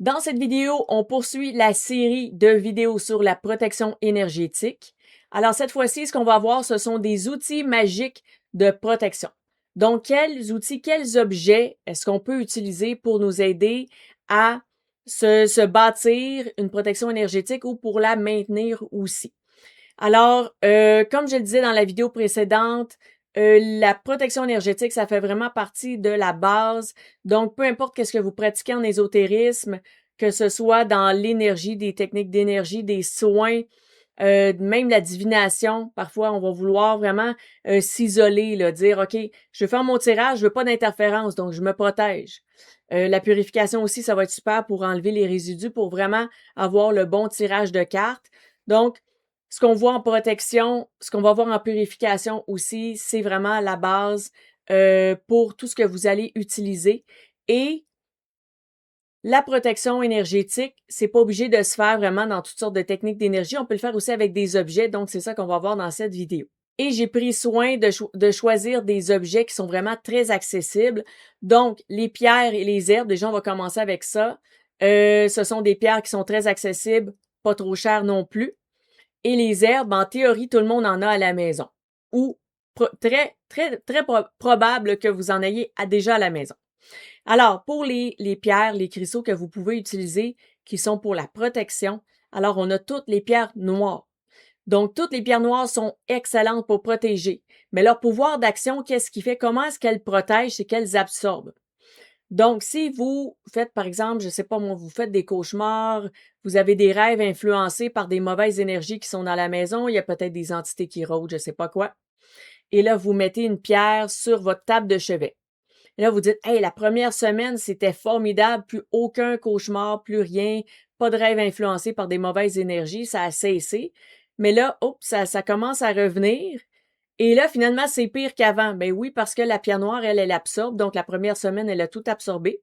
Dans cette vidéo, on poursuit la série de vidéos sur la protection énergétique. Alors cette fois-ci, ce qu'on va voir, ce sont des outils magiques de protection. Donc, quels outils, quels objets est-ce qu'on peut utiliser pour nous aider à se bâtir une protection énergétique ou pour la maintenir aussi? Alors, comme je le disais dans la vidéo précédente, la protection énergétique, ça fait vraiment partie de la base. Donc, peu importe qu'est-ce que vous pratiquez en ésotérisme, que ce soit dans l'énergie, des techniques d'énergie, des soins, même la divination, parfois on va vouloir vraiment s'isoler, là, dire OK, je veux faire mon tirage, je veux pas d'interférence, donc je me protège. La purification aussi, ça va être super pour enlever les résidus, pour vraiment avoir le bon tirage de cartes. Donc, ce qu'on voit en protection, ce qu'on va voir en purification aussi, c'est vraiment la base pour tout ce que vous allez utiliser. Et la protection énergétique, c'est pas obligé de se faire vraiment dans toutes sortes de techniques d'énergie. On peut le faire aussi avec des objets, donc c'est ça qu'on va voir dans cette vidéo. Et j'ai pris soin de choisir des objets qui sont vraiment très accessibles. Donc, les pierres et les herbes, déjà, on va commencer avec ça. Ce sont des pierres qui sont très accessibles, pas trop chères non plus. Et les herbes, en théorie, tout le monde en a à la maison. Ou très probable que vous en ayez déjà à la maison. Alors, pour les pierres, les cristaux que vous pouvez utiliser, qui sont pour la protection, alors on a toutes les pierres noires. Donc, toutes les pierres noires sont excellentes pour protéger. Mais leur pouvoir d'action, qu'est-ce qui fait? Comment est-ce qu'elles protègent? C'est qu'elles absorbent. Donc, si vous faites, par exemple, je sais pas moi, vous faites des cauchemars, vous avez des rêves influencés par des mauvaises énergies qui sont dans la maison, il y a peut-être des entités qui rôdent, je sais pas quoi. Et là, vous mettez une pierre sur votre table de chevet. Et là, vous dites, hey, la première semaine, c'était formidable, plus aucun cauchemar, plus rien, pas de rêve influencé par des mauvaises énergies, ça a cessé. Mais là, ça commence à revenir. Et là, finalement, c'est pire qu'avant. Ben oui, parce que la pierre noire, elle absorbe. Donc, la première semaine, elle a tout absorbé.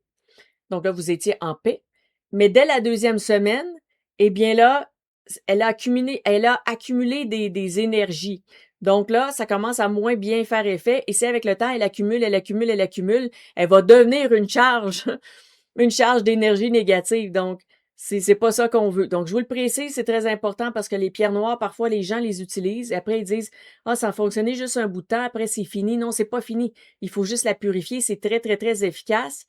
Donc là, vous étiez en paix. Mais dès la deuxième semaine, eh bien là, elle a accumulé des énergies. Donc là, ça commence à moins bien faire effet. Et si avec le temps, elle accumule, elle va devenir une charge d'énergie négative. Donc, c'est pas ça qu'on veut. Donc, je vous le précise, c'est très important parce que les pierres noires, parfois, les gens les utilisent et après, ils disent, ah, ça a fonctionné juste un bout de temps, après, c'est fini. Non, c'est pas fini. Il faut juste la purifier. C'est très efficace.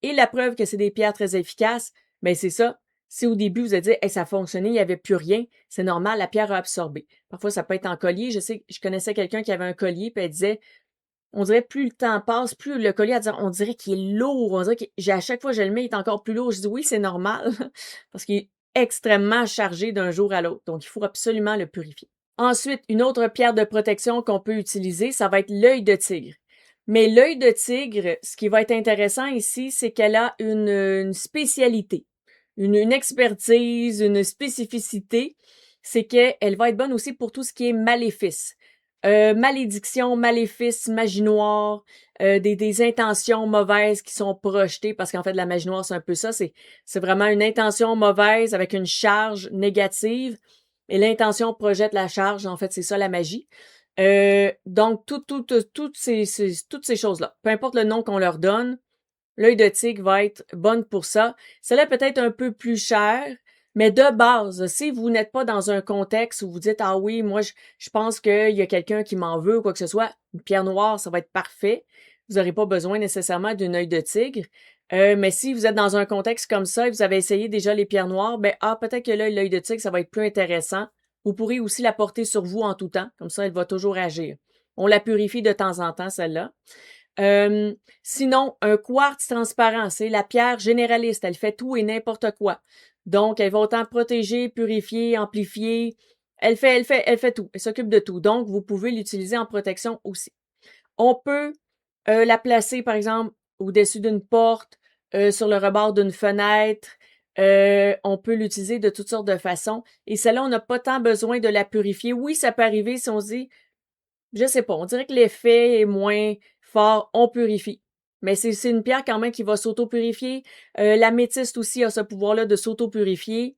Et la preuve que c'est des pierres très efficaces, ben, c'est ça. Si au début, vous avez dit, hey, ça a fonctionné, il n'y avait plus rien, c'est normal, la pierre a absorbé. Parfois, ça peut être en collier. Je connaissais quelqu'un qui avait un collier, puis elle disait, on dirait plus le temps passe, plus le collier, on dirait qu'il est lourd, on dirait à chaque fois que je le mets, il est encore plus lourd. Je dis oui, c'est normal, parce qu'il est extrêmement chargé d'un jour à l'autre. Donc, il faut absolument le purifier. Ensuite, une autre pierre de protection qu'on peut utiliser, ça va être l'œil de tigre. Mais l'œil de tigre, ce qui va être intéressant ici, c'est qu'elle a une spécialité, une expertise, une spécificité. C'est qu'elle va être bonne aussi pour tout ce qui est maléfice. Malédiction, maléfice, magie noire, des intentions mauvaises qui sont projetées, parce qu'en fait, la magie noire, c'est un peu ça, c'est vraiment une intention mauvaise avec une charge négative, et l'intention projette la charge, en fait, c'est ça la magie. Donc, toutes ces choses-là, peu importe le nom qu'on leur donne, l'œil de tigre va être bonne pour ça. Cela peut être un peu plus cher, mais de base, si vous n'êtes pas dans un contexte où vous dites, ah oui, moi, je pense qu'il y a quelqu'un qui m'en veut ou quoi que ce soit, une pierre noire, ça va être parfait. Vous n'aurez pas besoin nécessairement d'une œil de tigre. Mais si vous êtes dans un contexte comme ça et vous avez essayé déjà les pierres noires, ben, peut-être que là, l'œil de tigre, ça va être plus intéressant. Vous pourrez aussi la porter sur vous en tout temps. Comme ça, elle va toujours agir. On la purifie de temps en temps, celle-là. Sinon, un quartz transparent, c'est la pierre généraliste. Elle fait tout et n'importe quoi. Donc, elle va autant protéger, purifier, amplifier. Elle fait tout. Elle s'occupe de tout. Donc, vous pouvez l'utiliser en protection aussi. On peut la placer, par exemple, au-dessus d'une porte, sur le rebord d'une fenêtre. On peut l'utiliser de toutes sortes de façons. Et celle-là, on n'a pas tant besoin de la purifier. Oui, ça peut arriver si on se dit, je sais pas, on dirait que l'effet est moins fort, on purifie. Mais c'est une pierre quand même qui va s'auto-purifier. L'améthyste aussi a ce pouvoir-là de s'auto-purifier.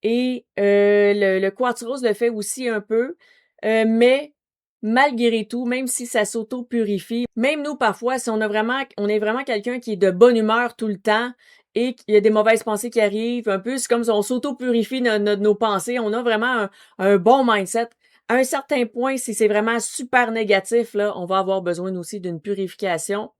Et le quartz rose le fait aussi un peu. Mais malgré tout, même si ça s'auto-purifie, même nous parfois, si on est vraiment quelqu'un qui est de bonne humeur tout le temps et qu'il y a des mauvaises pensées qui arrivent, un peu, c'est comme si on s'auto-purifie nos pensées, on a vraiment un bon mindset. À un certain point, si c'est vraiment super négatif, là, on va avoir besoin aussi d'une purification.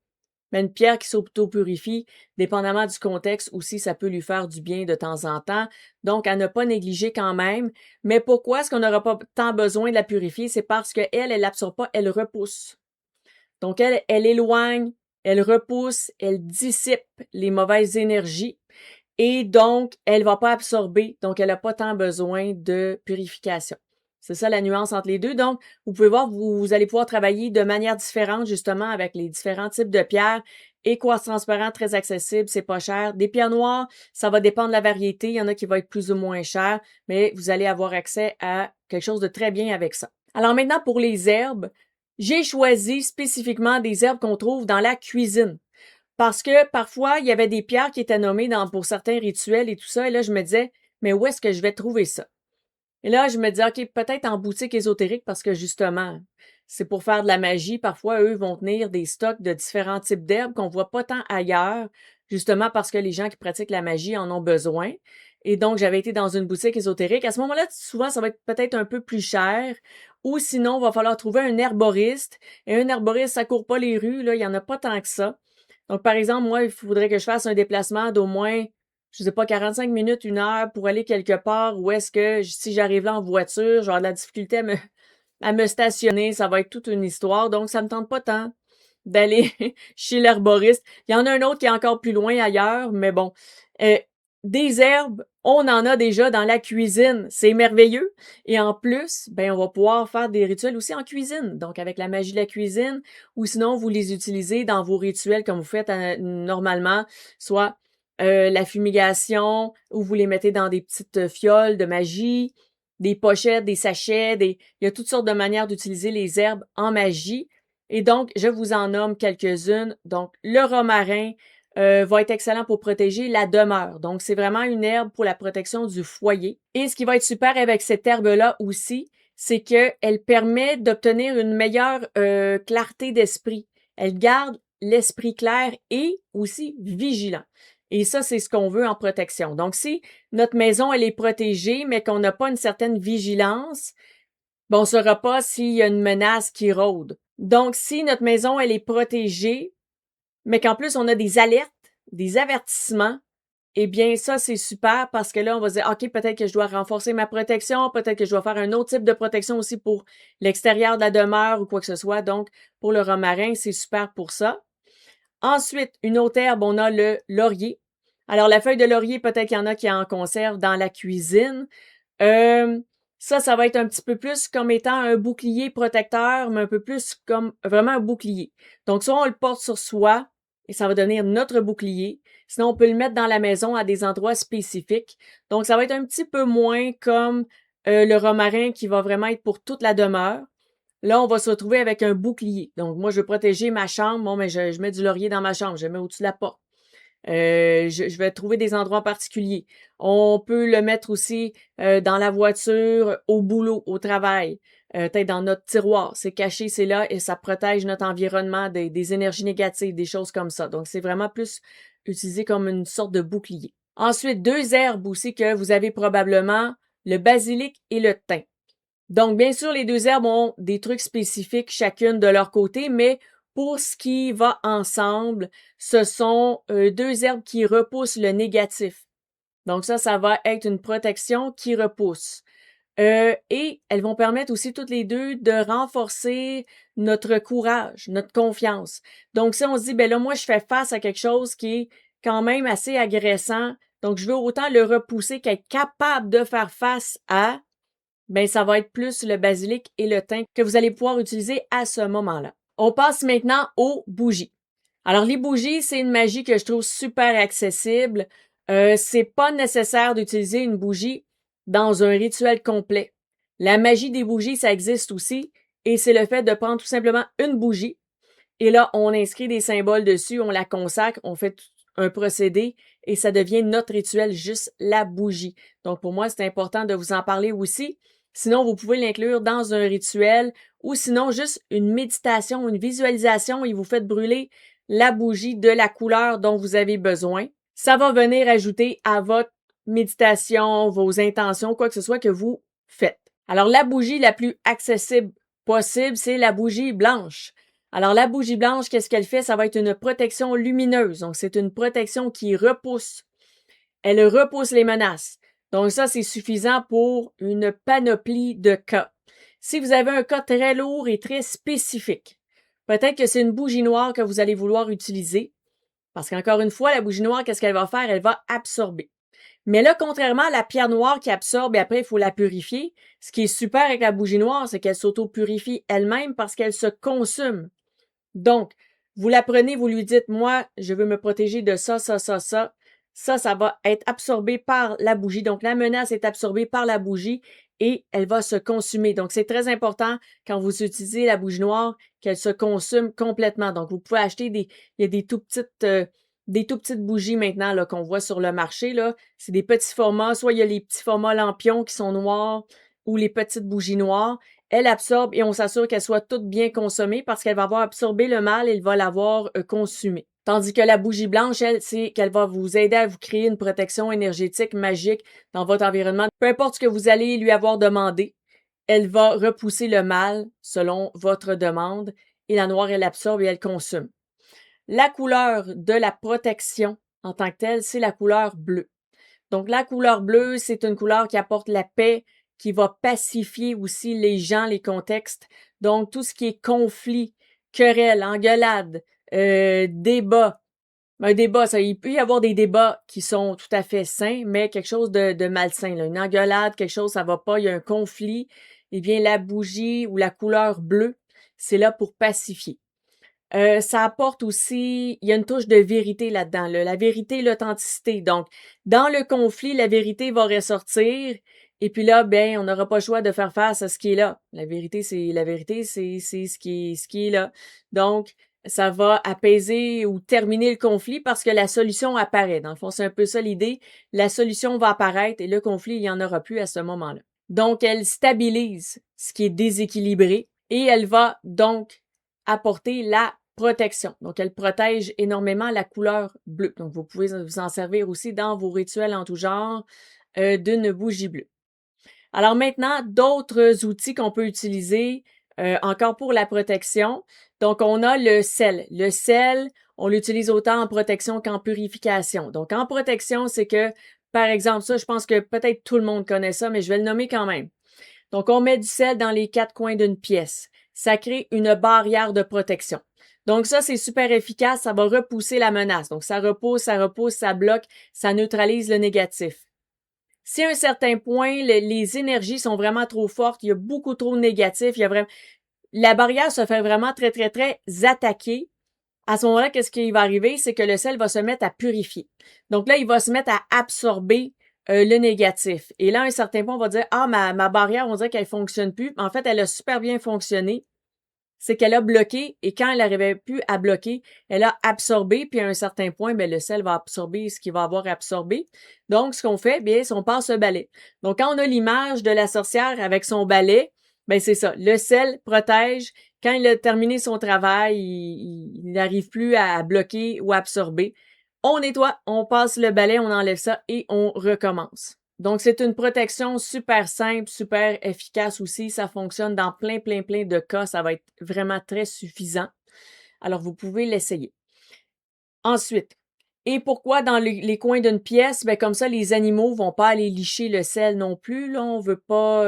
Mais une pierre qui s'auto-purifie, dépendamment du contexte aussi, ça peut lui faire du bien de temps en temps. Donc, à ne pas négliger quand même. Mais pourquoi est-ce qu'on n'aura pas tant besoin de la purifier? C'est parce qu'elle, elle n'absorbe pas, elle repousse. Donc, elle éloigne, elle repousse, elle dissipe les mauvaises énergies. Et donc, elle va pas absorber. Donc, elle n'a pas tant besoin de purification. C'est ça la nuance entre les deux. Donc, vous pouvez voir, vous allez pouvoir travailler de manière différente, justement, avec les différents types de pierres. Et quartz transparent, très accessible, c'est pas cher. Des pierres noires, ça va dépendre de la variété. Il y en a qui vont être plus ou moins chères, mais vous allez avoir accès à quelque chose de très bien avec ça. Alors maintenant, pour les herbes, j'ai choisi spécifiquement des herbes qu'on trouve dans la cuisine. Parce que parfois, il y avait des pierres qui étaient nommées pour certains rituels et tout ça. Et là, je me disais, mais où est-ce que je vais trouver ça? Et là, je me disais, OK, peut-être en boutique ésotérique parce que justement, c'est pour faire de la magie. Parfois, eux vont tenir des stocks de différents types d'herbes qu'on voit pas tant ailleurs, justement parce que les gens qui pratiquent la magie en ont besoin. Et donc, j'avais été dans une boutique ésotérique. À ce moment-là, souvent, ça va être peut-être un peu plus cher. Ou sinon, il va falloir trouver un herboriste. Et un herboriste, ça court pas les rues, là. Il y en a pas tant que ça. Donc, par exemple, moi, il faudrait que je fasse un déplacement d'au moins, je sais pas, 45 minutes, 1 heure pour aller quelque part où est-ce que, si j'arrive là en voiture, j'aurai de la difficulté à me stationner. Ça va être toute une histoire. Donc, ça me tente pas tant d'aller chez l'herboriste. Il y en a un autre qui est encore plus loin ailleurs, mais bon. Des herbes, on en a déjà dans la cuisine. C'est merveilleux. Et en plus, ben, on va pouvoir faire des rituels aussi en cuisine. Donc, avec la magie de la cuisine, ou sinon, vous les utilisez dans vos rituels comme vous faites normalement, soit la fumigation, ou vous les mettez dans des petites fioles de magie, des pochettes, des sachets, il y a toutes sortes de manières d'utiliser les herbes en magie. Et donc, je vous en nomme quelques-unes. Donc, le romarin va être excellent pour protéger la demeure. Donc, c'est vraiment une herbe pour la protection du foyer. Et ce qui va être super avec cette herbe-là aussi, c'est qu'elle permet d'obtenir une meilleure clarté d'esprit. Elle garde l'esprit clair et aussi vigilant. Et ça, c'est ce qu'on veut en protection. Donc, si notre maison, elle est protégée, mais qu'on n'a pas une certaine vigilance, bon, on ne saura pas s'il y a une menace qui rôde. Donc, si notre maison, elle est protégée, mais qu'en plus, on a des alertes, des avertissements, eh bien, ça, c'est super parce que là, on va se dire, OK, peut-être que je dois renforcer ma protection, peut-être que je dois faire un autre type de protection aussi pour l'extérieur de la demeure ou quoi que ce soit. Donc, pour le romarin, c'est super pour ça. Ensuite, une autre herbe, on a le laurier. Alors, la feuille de laurier, peut-être qu'il y en a qui en conservent dans la cuisine. Ça va être un petit peu plus comme étant un bouclier protecteur, mais un peu plus comme vraiment un bouclier. Donc, soit on le porte sur soi et ça va devenir notre bouclier. Sinon, on peut le mettre dans la maison à des endroits spécifiques. Donc, ça va être un petit peu moins comme le romarin qui va vraiment être pour toute la demeure. Là, on va se retrouver avec un bouclier. Donc, moi, je veux protéger ma chambre. Bon, mais je mets du laurier dans ma chambre. Je le mets au-dessus de la porte. Je vais trouver des endroits particuliers. On peut le mettre aussi dans la voiture, au boulot, au travail, peut-être dans notre tiroir. C'est caché, c'est là et ça protège notre environnement des énergies négatives, des choses comme ça. Donc, c'est vraiment plus utilisé comme une sorte de bouclier. Ensuite, 2 herbes aussi que vous avez probablement, le basilic et le thym. Donc, bien sûr, les 2 herbes ont des trucs spécifiques chacune de leur côté, mais pour ce qui va ensemble, ce sont 2 herbes qui repoussent le négatif. Donc ça va être une protection qui repousse. Et elles vont permettre aussi toutes les deux de renforcer notre courage, notre confiance. Donc si on se dit, ben là, moi, je fais face à quelque chose qui est quand même assez agressant, donc je veux autant le repousser qu'être capable de faire face à, ben ça va être plus le basilic et le thym que vous allez pouvoir utiliser à ce moment-là. On passe maintenant aux bougies. Alors les bougies, c'est une magie que je trouve super accessible. C'est pas nécessaire d'utiliser une bougie dans un rituel complet. La magie des bougies, ça existe aussi, et c'est le fait de prendre tout simplement une bougie, et là, on inscrit des symboles dessus, on la consacre, on fait un procédé, et ça devient notre rituel, juste la bougie. Donc pour moi, c'est important de vous en parler aussi. Sinon, vous pouvez l'inclure dans un rituel ou sinon juste une méditation, une visualisation et vous faites brûler la bougie de la couleur dont vous avez besoin. ça va venir ajouter à votre méditation, vos intentions, quoi que ce soit que vous faites. Alors, la bougie la plus accessible possible, c'est la bougie blanche. Alors, la bougie blanche, qu'est-ce qu'elle fait? Ça va être une protection lumineuse. Donc, c'est une protection qui repousse. Elle repousse les menaces. Donc, ça, c'est suffisant pour une panoplie de cas. Si vous avez un cas très lourd et très spécifique, peut-être que c'est une bougie noire que vous allez vouloir utiliser. Parce qu'encore une fois, la bougie noire, qu'est-ce qu'elle va faire? Elle va absorber. Mais là, contrairement à la pierre noire qui absorbe et après, il faut la purifier, ce qui est super avec la bougie noire, c'est qu'elle s'auto-purifie elle-même parce qu'elle se consume. Donc, vous la prenez, vous lui dites, moi, je veux me protéger de ça, ça, ça, ça. Ça va être absorbé par la bougie. Donc, la menace est absorbée par la bougie et elle va se consumer. Donc, c'est très important quand vous utilisez la bougie noire qu'elle se consume complètement. Donc, vous pouvez acheter il y a des tout petites bougies maintenant là qu'on voit sur le marché là. C'est des petits formats. Soit il y a les petits formats lampions qui sont noirs ou les petites bougies noires. Elle absorbe et on s'assure qu'elle soit toute bien consommée parce qu'elle va avoir absorbé le mal et elle va l'avoir consumé. Tandis que la bougie blanche, elle, c'est qu'elle va vous aider à vous créer une protection énergétique magique dans votre environnement. Peu importe ce que vous allez lui avoir demandé, elle va repousser le mal selon votre demande et la noire, elle absorbe et elle consomme. La couleur de la protection en tant que telle, c'est la couleur bleue. Donc, la couleur bleue, c'est une couleur qui apporte la paix, qui va pacifier aussi les gens, les contextes. Donc, tout ce qui est conflit, querelle, engueulade, débat. Un débat, il peut y avoir des débats qui sont tout à fait sains, mais quelque chose de malsain. Là. Une engueulade, quelque chose, ça va pas, il y a un conflit. Eh bien, la bougie ou la couleur bleue, c'est là pour pacifier. Ça apporte aussi, il y a une touche de vérité là-dedans, là, la vérité, l'authenticité. Donc, dans le conflit, la vérité va ressortir. Et puis là, ben, on n'aura pas le choix de faire face à ce qui est là. La vérité, c'est ce qui est là. Donc, ça va apaiser ou terminer le conflit parce que la solution apparaît. Dans le fond, c'est un peu ça l'idée. La solution va apparaître et le conflit, il n'y en aura plus à ce moment-là. Donc, elle stabilise ce qui est déséquilibré et elle va donc apporter la protection. Donc, elle protège énormément la couleur bleue. Donc, vous pouvez vous en servir aussi dans vos rituels en tout genre d'une bougie bleue. Alors maintenant, d'autres outils qu'on peut utiliser encore pour la protection. Donc, on a le sel. Le sel, on l'utilise autant en protection qu'en purification. Donc, en protection, c'est que, par exemple, ça, je pense que peut-être tout le monde connaît ça, mais je vais le nommer quand même. Donc, on met du sel dans les 4 coins d'une pièce. Ça crée une barrière de protection. Donc, ça, c'est super efficace. Ça va repousser la menace. Donc, ça repousse, ça bloque, ça neutralise le négatif. Si à un certain point, les énergies sont vraiment trop fortes, il y a beaucoup trop de négatifs, la barrière se fait vraiment très, très, très attaquer. À ce moment-là, qu'est-ce qui va arriver? C'est que le sel va se mettre à purifier. Donc là, il va se mettre à absorber le négatif. Et là, à un certain point, on va dire, ah, ma barrière, on dirait qu'elle fonctionne plus. En fait, elle a super bien fonctionné. C'est qu'elle a bloqué et quand elle n'arrivait plus à bloquer, elle a absorbé, puis à un certain point, ben, le sel va absorber ce qu'il va avoir absorbé. Donc, ce qu'on fait, bien, c'est on passe le balai. Donc, quand on a l'image de la sorcière avec son balai, ben, c'est ça. Le sel protège. Quand il a terminé son travail, il n'arrive plus à bloquer ou absorber. On nettoie, on passe le balai, on enlève ça et on recommence. Donc, c'est une protection super simple, super efficace aussi. Ça fonctionne dans plein de cas. Ça va être vraiment très suffisant. Alors, vous pouvez l'essayer. Ensuite, et pourquoi dans les coins d'une pièce? Ben, comme ça, les animaux vont pas aller licher le sel non plus. Là, on veut pas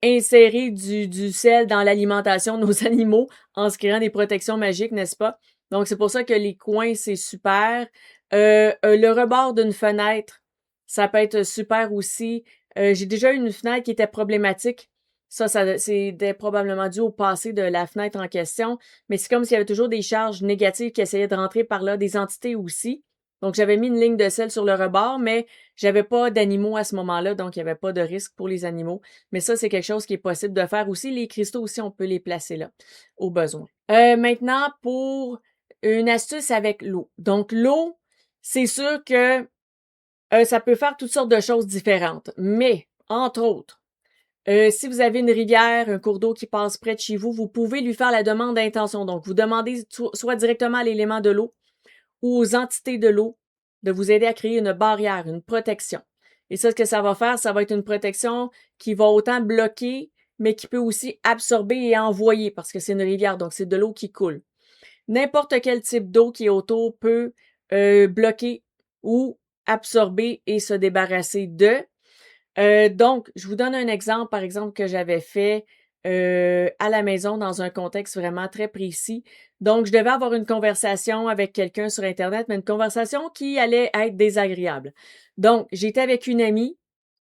insérer du sel dans l'alimentation de nos animaux en se créant des protections magiques, n'est-ce pas? Donc, c'est pour ça que les coins, c'est super. Le rebord d'une fenêtre, ça peut être super aussi. J'ai déjà eu une fenêtre qui était problématique. Ça c'était probablement dû au passé de la fenêtre en question. Mais c'est comme s'il y avait toujours des charges négatives qui essayaient de rentrer par là, des entités aussi. Donc, j'avais mis une ligne de sel sur le rebord, mais j'avais pas d'animaux à ce moment-là, donc il n'y avait pas de risque pour les animaux. Mais ça, c'est quelque chose qui est possible de faire aussi. Les cristaux aussi, on peut les placer là, au besoin. Maintenant, pour une astuce avec l'eau. Donc, l'eau, c'est sûr que ça peut faire toutes sortes de choses différentes. Mais, entre autres, si vous avez une rivière, un cours d'eau qui passe près de chez vous, vous pouvez lui faire la demande d'intention. Donc, vous demandez soit directement à l'élément de l'eau ou aux entités de l'eau de vous aider à créer une barrière, une protection. Et ça, ce que ça va faire, ça va être une protection qui va autant bloquer, mais qui peut aussi absorber et envoyer, parce que c'est une rivière, donc c'est de l'eau qui coule. N'importe quel type d'eau qui est autour peut bloquer ou absorber et se débarrasser de. Donc, je vous donne un exemple, par exemple, que j'avais fait à la maison dans un contexte vraiment très précis. Donc, je devais avoir une conversation avec quelqu'un sur Internet, mais une conversation qui allait être désagréable. Donc, j'étais avec une amie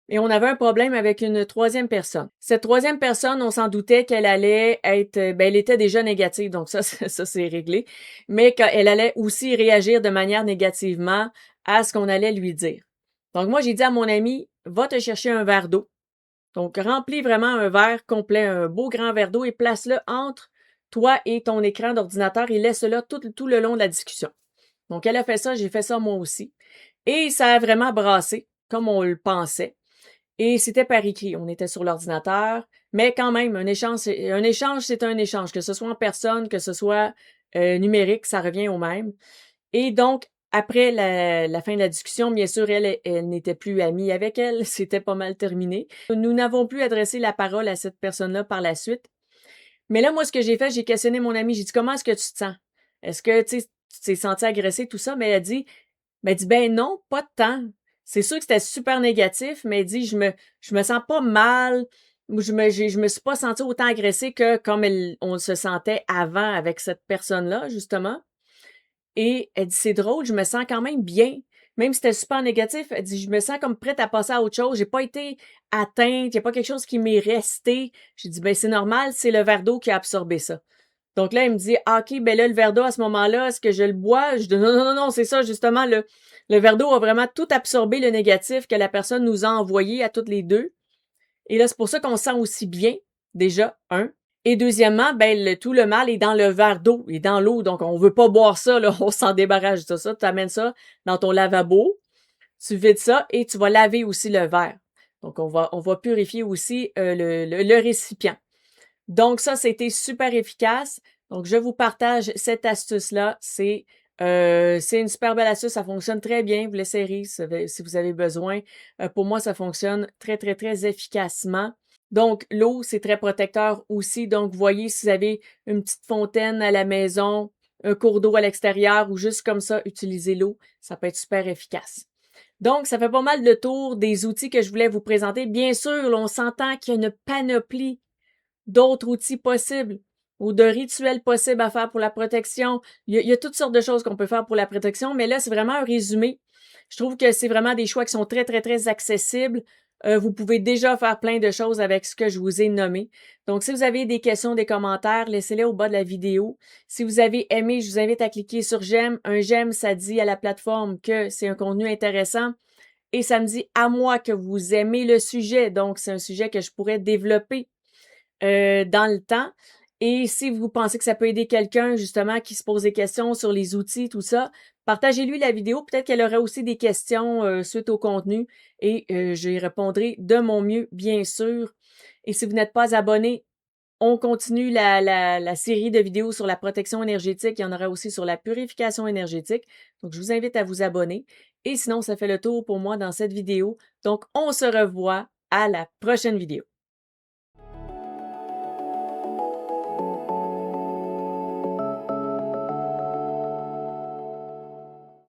et on avait un problème avec une troisième personne. Cette troisième personne, on s'en doutait qu'elle allait être, elle était déjà négative, donc ça, ça c'est réglé, mais qu'elle allait aussi réagir de manière négativement à ce qu'on allait lui dire. Donc moi, j'ai dit à mon ami, va te chercher un verre d'eau. Donc remplis vraiment un verre complet, un beau grand verre d'eau et place-le entre toi et ton écran d'ordinateur et laisse-le tout le long de la discussion. Donc elle a fait ça, j'ai fait ça moi aussi. Et ça a vraiment brassé, comme on le pensait. Et c'était par écrit. On était sur l'ordinateur, mais quand même, un échange, c'est un échange, que ce soit en personne, que ce soit numérique, ça revient au même. Et donc, après la fin de la discussion, bien sûr, elle n'était plus amie avec elle. C'était pas mal terminé. Nous n'avons plus adressé la parole à cette personne-là par la suite. Mais là, moi, ce que j'ai fait, j'ai questionné mon amie. J'ai dit, comment est-ce que tu te sens? Est-ce que, tu t'es senti agressé, tout ça? Mais elle dit, ben non, pas de temps. C'est sûr que c'était super négatif, mais elle dit, je me sens pas mal. Je me suis pas sentie autant agressée que comme on se sentait avant avec cette personne-là, justement. Et elle dit, c'est drôle, je me sens quand même bien. Même si c'était super négatif, elle dit, je me sens comme prête à passer à autre chose. J'ai pas été atteinte, il n'y a pas quelque chose qui m'est resté. J'ai dit, ben c'est normal, c'est le verre d'eau qui a absorbé ça. Donc là, elle me dit, ah, OK, ben là, le verre d'eau, à ce moment-là, est-ce que je le bois? Je dis, non, non, non, non, c'est ça, justement, le verre d'eau a vraiment tout absorbé le négatif que la personne nous a envoyé à toutes les deux. Et là, c'est pour ça qu'on se sent aussi bien, déjà, un. Et deuxièmement, ben, tout le mal est dans le verre d'eau et dans l'eau. Donc, on veut pas boire ça, là. On s'en débarrasse de ça. Tu amènes ça dans ton lavabo, tu vides ça et tu vas laver aussi le verre. Donc, on va purifier aussi le récipient. Donc, ça, c'était super efficace. Donc, je vous partage cette astuce-là. C'est une super belle astuce. Ça fonctionne très bien. Vous l'essayerez si vous avez besoin. Pour moi, ça fonctionne très, très, très efficacement. Donc, l'eau, c'est très protecteur aussi. Donc, vous voyez, si vous avez une petite fontaine à la maison, un cours d'eau à l'extérieur ou juste comme ça, utilisez l'eau. Ça peut être super efficace. Donc, ça fait pas mal le tour des outils que je voulais vous présenter. Bien sûr, là, on s'entend qu'il y a une panoplie d'autres outils possibles ou de rituels possibles à faire pour la protection. Il y a toutes sortes de choses qu'on peut faire pour la protection, mais là, c'est vraiment un résumé. Je trouve que c'est vraiment des choix qui sont très, très, très accessibles. Vous pouvez déjà faire plein de choses avec ce que je vous ai nommé. Donc, si vous avez des questions, des commentaires, laissez-les au bas de la vidéo. Si vous avez aimé, je vous invite à cliquer sur j'aime. Un j'aime, ça dit à la plateforme que c'est un contenu intéressant et ça me dit à moi que vous aimez le sujet. Donc, c'est un sujet que je pourrais développer dans le temps. Et si vous pensez que ça peut aider quelqu'un, justement, qui se pose des questions sur les outils, tout ça, partagez-lui la vidéo. Peut-être qu'elle aura aussi des questions suite au contenu et j'y répondrai de mon mieux, bien sûr. Et si vous n'êtes pas abonné, on continue la série de vidéos sur la protection énergétique. Il y en aura aussi sur la purification énergétique. Donc, je vous invite à vous abonner. Et sinon, ça fait le tour pour moi dans cette vidéo. Donc, on se revoit à la prochaine vidéo.